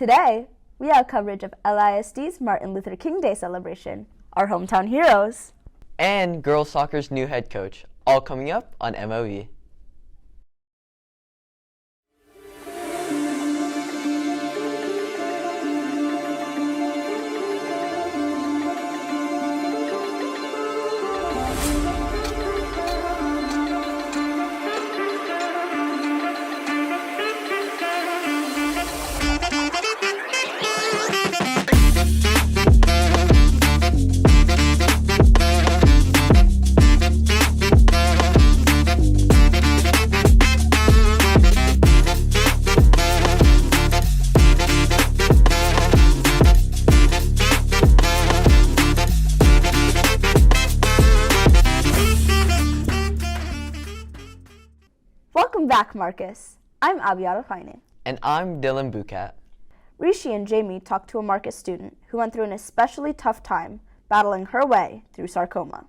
Today, we have coverage of LISD's Martin Luther King Day celebration, our hometown heroes, and girls soccer's new head coach, all coming up on MOE. Welcome back, Marcus. I'm Abiyato Faine. And I'm Dylan Bucat. Rishi and Jamie talked to a Marcus student who went through an especially tough time battling her way through sarcoma.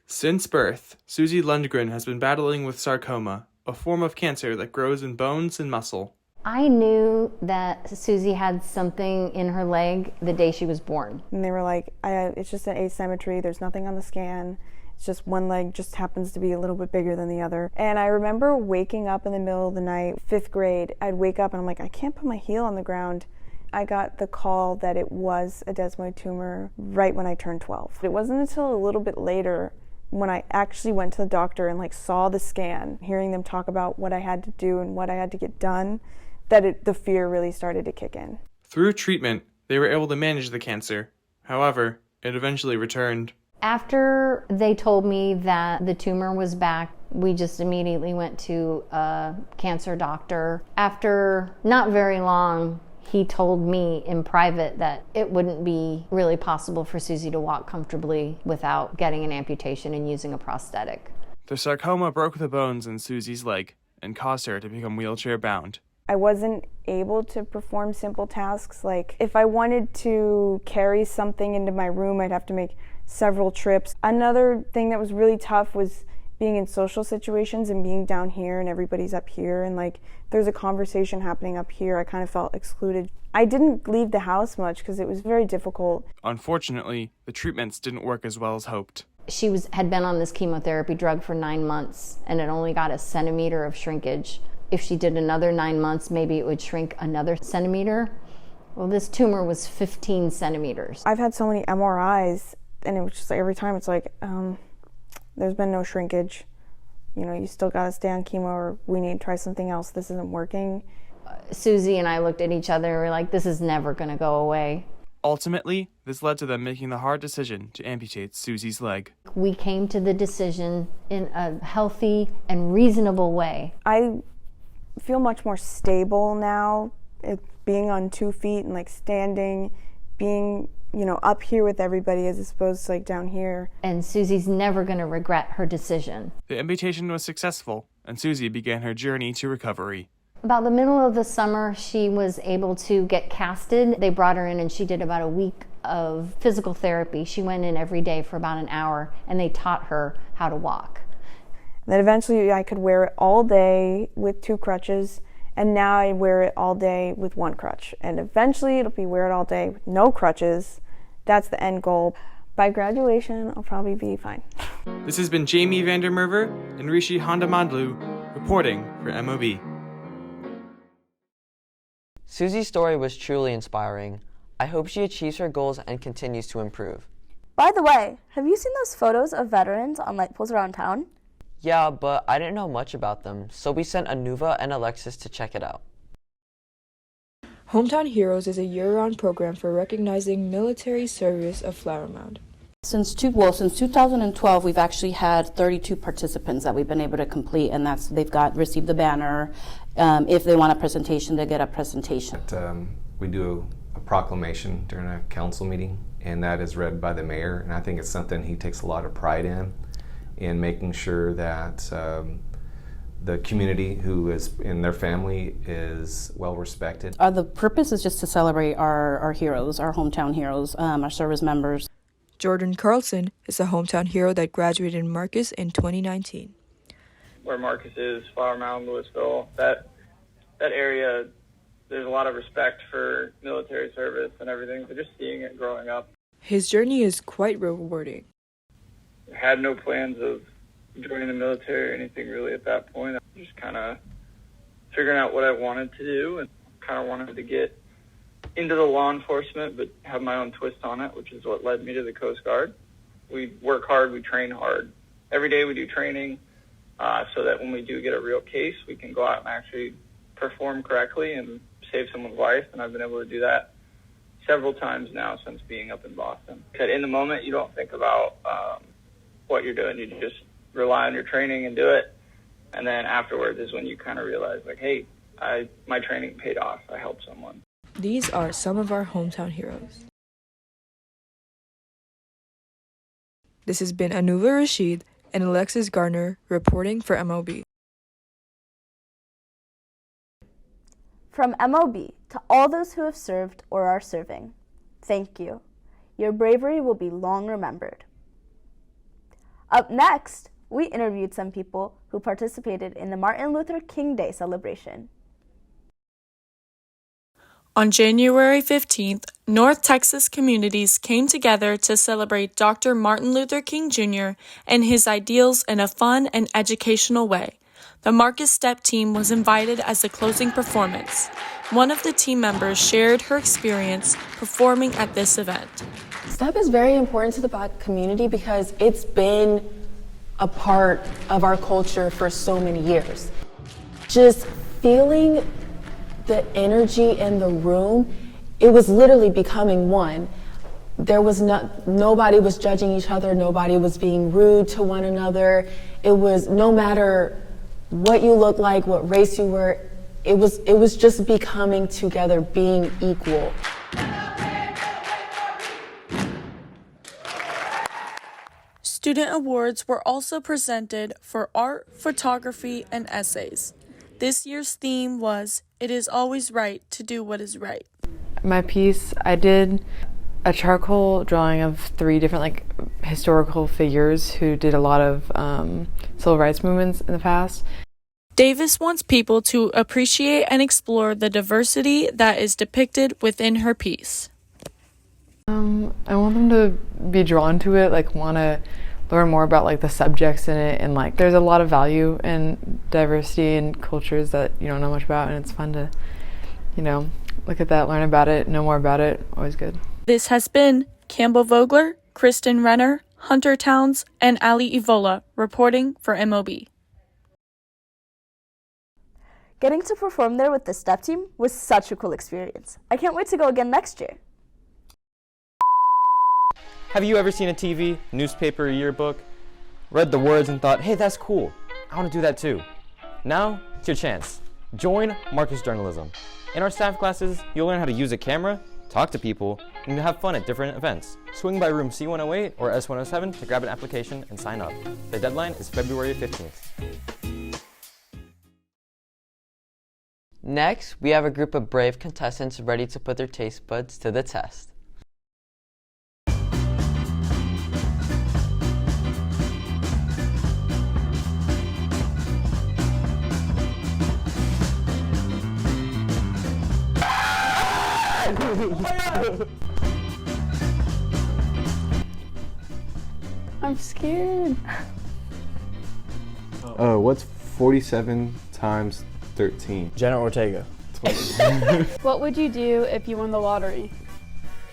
Since birth, Susie Lundgren has been battling with sarcoma, a form of cancer that grows in bones and muscle. I knew that Susie had something in her leg the day she was born. And they were like, it's just an asymmetry, there's nothing on the scan. It's just one leg just happens to be a little bit bigger than the other. And I remember waking up in the middle of the night, 5th grade. I'd wake up and I'm like, I can't put my heel on the ground. I got the call that it was a desmoid tumor right when I turned 12. It wasn't until a little bit later when I actually went to the doctor and saw the scan, hearing them talk about what I had to do and what I had to get done, that the fear really started to kick in. Through treatment, they were able to manage the cancer. However, it eventually returned. After they told me that the tumor was back, we just immediately went to a cancer doctor. After not very long, he told me in private that it wouldn't be really possible for Susie to walk comfortably without getting an amputation and using a prosthetic. The sarcoma broke the bones in Susie's leg and caused her to become wheelchair-bound. I wasn't able to perform simple tasks. Like if I wanted to carry something into my room, I'd have to make several trips. Another thing that was really tough was being in social situations and being down here and everybody's up here, and there's a conversation happening up here, I kind of felt excluded. I didn't leave the house much because it was very difficult. Unfortunately, the treatments didn't work as well as hoped. She had been on this chemotherapy drug for 9 months and it only got a centimeter of shrinkage. If she did another 9 months, maybe it would shrink another centimeter. Well, this tumor was 15 centimeters. I've had so many MRIs, and it was just every time it's there's been no shrinkage. You still got to stay on chemo, or we need to try something else. This isn't working. Susie and I looked at each other and we were like, this is never going to go away. Ultimately, this led to them making the hard decision to amputate Susie's leg. We came to the decision in a healthy and reasonable way. I feel much more stable now, being on 2 feet and standing, being up here with everybody as opposed to down here. And Susie's never going to regret her decision. The amputation was successful, and Susie began her journey to recovery. About the middle of the summer, she was able to get casted. They brought her in and she did about a week of physical therapy. She went in every day for about an hour and they taught her how to walk. Then eventually I could wear it all day with 2 crutches, and now I wear it all day with 1 crutch. And eventually it'll be wear it all day with no crutches. That's the end goal. By graduation, I'll probably be fine. This has been Jamie Vandermerver and Rishi Hondamandlu reporting for MOB. Susie's story was truly inspiring. I hope she achieves her goals and continues to improve. By the way, have you seen those photos of veterans on light poles around town? Yeah, but I didn't know much about them, so we sent Anuva and Alexis to check it out. Hometown Heroes is a year-round program for recognizing military service of Flower Mound. Since 2012, we've actually had 32 participants that we've been able to complete, and they've received the banner. If they want a presentation, they get a presentation. We do a proclamation during a council meeting, and that is read by the mayor, and I think it's something he takes a lot of pride in making sure that the community who is in their family is well respected. The purpose is just to celebrate our heroes, our hometown heroes, our service members. Jordan Carlson is a hometown hero that graduated in Marcus in 2019. Where Marcus is, Flower Mound, Louisville, that area there's a lot of respect for military service and everything, so just seeing it growing up. His journey is quite rewarding. I had no plans of joining the military or anything really at that point. I was just kind of figuring out what I wanted to do and kind of wanted to get into the law enforcement but have my own twist on it, which is what led me to the Coast Guard. We work hard, we train hard. Every day we do training so that when we do get a real case, we can go out and actually perform correctly and save someone's life, and I've been able to do that several times now since being up in Boston. In the moment, you don't think about what you're doing. You just rely on your training and do it, and then afterwards is when you kind of realize, like, hey, my training paid off. I helped someone. These are some of our hometown heroes. This has been Anuva Rashid and Alexis Gardner reporting for MLB. From MLB to all those who have served or are serving, thank you. Your bravery will be long remembered. Up next, we interviewed some people who participated in the Martin Luther King Day celebration. On January 15th, North Texas communities came together to celebrate Dr. Martin Luther King Jr. and his ideals in a fun and educational way. The Marcus Step team was invited as a closing performance. One of the team members shared her experience performing at this event. Step is very important to the Black community because it's been a part of our culture for so many years. Just feeling the energy in the room, it was literally becoming one. There was nobody was judging each other, nobody was being rude to one another. It was no matter what you looked like, what race you were, it was just becoming together, being equal. Student awards were also presented for art, photography, and essays. This year's theme was, "It is always right to do what is right." My piece, I did a charcoal drawing of 3 different historical figures who did a lot of civil rights movements in the past. Davis wants people to appreciate and explore the diversity that is depicted within her piece. I want them to be drawn to it, want to learn more about the subjects in it, and there's a lot of value in diversity and cultures that you don't know much about, and it's fun to look at that, learn about it, know more about it. Always good. This has been Campbell Vogler, Kristen Renner, Hunter Towns, and Ali Evola reporting for MOB. Getting to perform there with the Step team was such a cool experience. I can't wait to go again next year. Have you ever seen a TV, newspaper, or yearbook, read the words and thought, hey, that's cool, I want to do that too? Now, it's your chance. Join Marcus Journalism. In our staff classes, you'll learn how to use a camera, talk to people, and have fun at different events. Swing by room C108 or S107 to grab an application and sign up. The deadline is February 15th. Next, we have a group of brave contestants ready to put their taste buds to the test. I'm scared. What's 47 times 13? Jenna Ortega. What would you do if you won the lottery?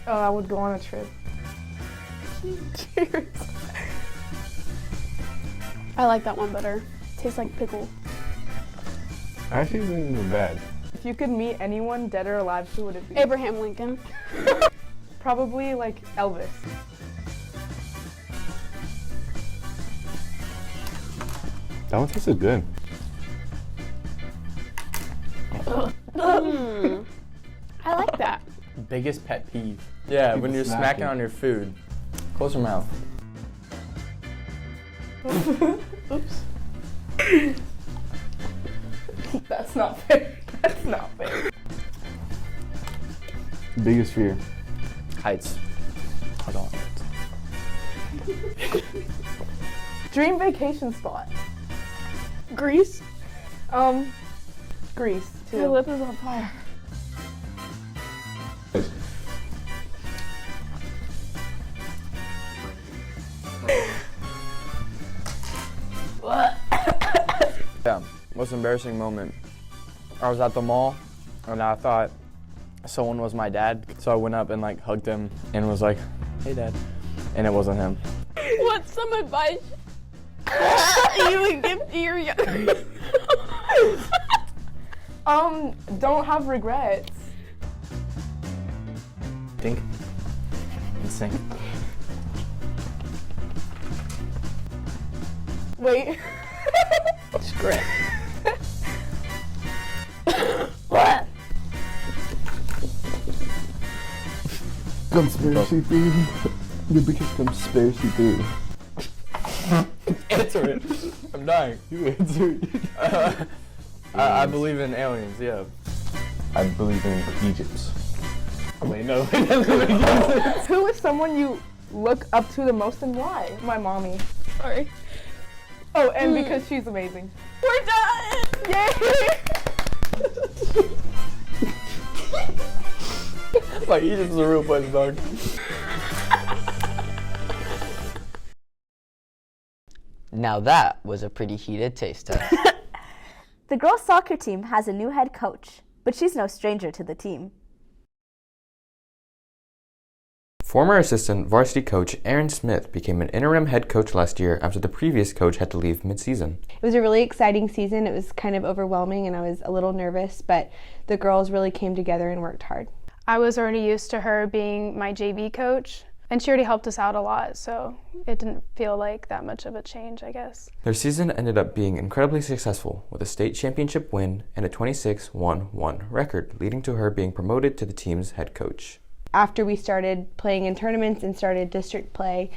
Oh, I would go on a trip. Cheers. I like that one better. Tastes like pickle. I actually think it's bad. If you could meet anyone, dead or alive, who would it be? Abraham Lincoln. Probably Elvis. That one tasted good. I like that. Biggest pet peeve. Yeah, when you're smacking on your food. Close your mouth. Oops. That's not fair. That's not fair. Biggest fear? Heights. I don't like heights. Dream vacation spot. Greece. Greece, too. My lip is on fire. Most embarrassing moment. I was at the mall and I thought someone was my dad. So I went up and like hugged him and was like, "Hey Dad." And it wasn't him. What's some advice you would give to your younger? Don't have regrets. Think and sing. Wait. It's great. What? Conspiracy theory. The biggest conspiracy theory. Answer it. I'm dying. You answer it. I believe in aliens, yeah. I believe in Egypt. Wait, no. It doesn't make any sense. Who is someone you look up to the most and why? My mommy. Sorry. Oh, and because she's amazing. We're done! Yay! Like, Egypt's a real place, dog. Now that was a pretty heated taste test. The girls' soccer team has a new head coach, but she's no stranger to the team. Former assistant varsity coach Aaron Smith became an interim head coach last year after the previous coach had to leave mid-season. It was a really exciting season. It was kind of overwhelming and I was a little nervous, but the girls really came together and worked hard. I was already used to her being my JV coach, and she already helped us out a lot, so it didn't feel like that much of a change, I guess. Their season ended up being incredibly successful with a state championship win and a 26-1-1 record, leading to her being promoted to the team's head coach. After we started playing in tournaments and started district play,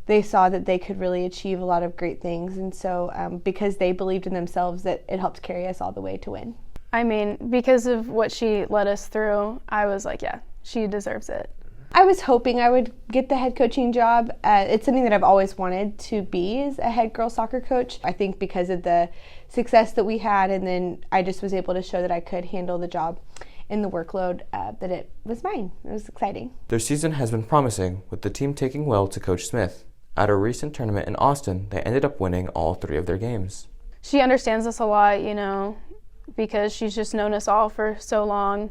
they saw that they could really achieve a lot of great things, and so because they believed in themselves, that it helped carry us all the way to win. I mean, because of what she led us through, I was like, yeah, she deserves it. I was hoping I would get the head coaching job. It's something that I've always wanted to be, as a head girls soccer coach. I think because of the success that we had, and then I just was able to show that I could handle the job and the workload, that it was mine. It was exciting. Their season has been promising, with the team taking well to Coach Smith. At a recent tournament in Austin, they ended up winning all 3 of their games. She understands us a lot, you know, because she's just known us all for so long.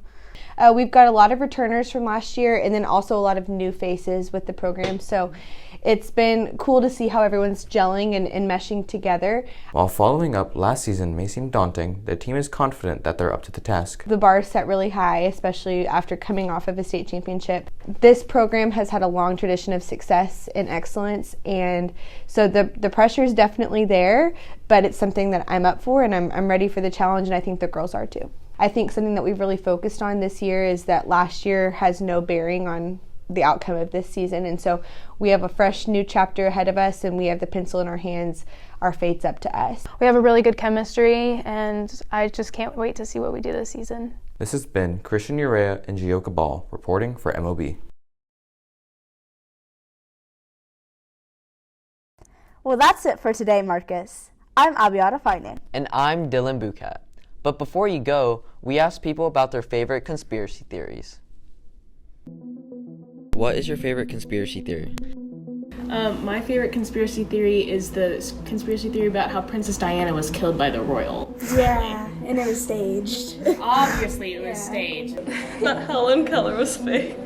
We've got a lot of returners from last year and then also a lot of new faces with the program. So it's been cool to see how everyone's gelling and meshing together. While following up last season may seem daunting, the team is confident that they're up to the task. The bar is set really high, especially after coming off of a state championship. This program has had a long tradition of success and excellence, and so the pressure is definitely there, but it's something that I'm up for, and I'm ready for the challenge, and I think the girls are too. I think something that we've really focused on this year is that last year has no bearing on the outcome of this season, and so we have a fresh new chapter ahead of us, and we have the pencil in our hands. Our fate's up to us. We have a really good chemistry, and I just can't wait to see what we do this season. This has been Christian Urea and Gioka Ball reporting for MOB. Well, that's it for today, Marcus. I'm Abiata Fainan. And I'm Dylan Bucat. But before you go, we asked people about their favorite conspiracy theories. What is your favorite conspiracy theory? My favorite conspiracy theory is the conspiracy theory about how Princess Diana was killed by the royal. Yeah, and it was staged. Obviously it was staged. That Helen Keller was fake.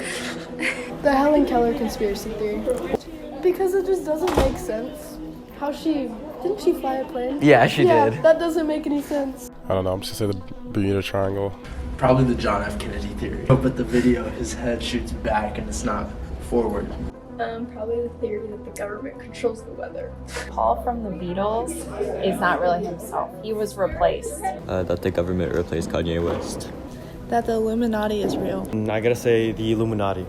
The Helen Keller conspiracy theory. Because it just doesn't make sense. Didn't she fly a plane? Yeah, she did. That doesn't make any sense. I don't know, I'm just gonna say the Bermuda Triangle. Probably the John F. Kennedy theory. But the video, his head shoots back and it's not forward. Probably the theory that the government controls the weather. Paul from the Beatles is not really himself. He was replaced. That the government replaced Kanye West. That the Illuminati is real. I gotta say the Illuminati.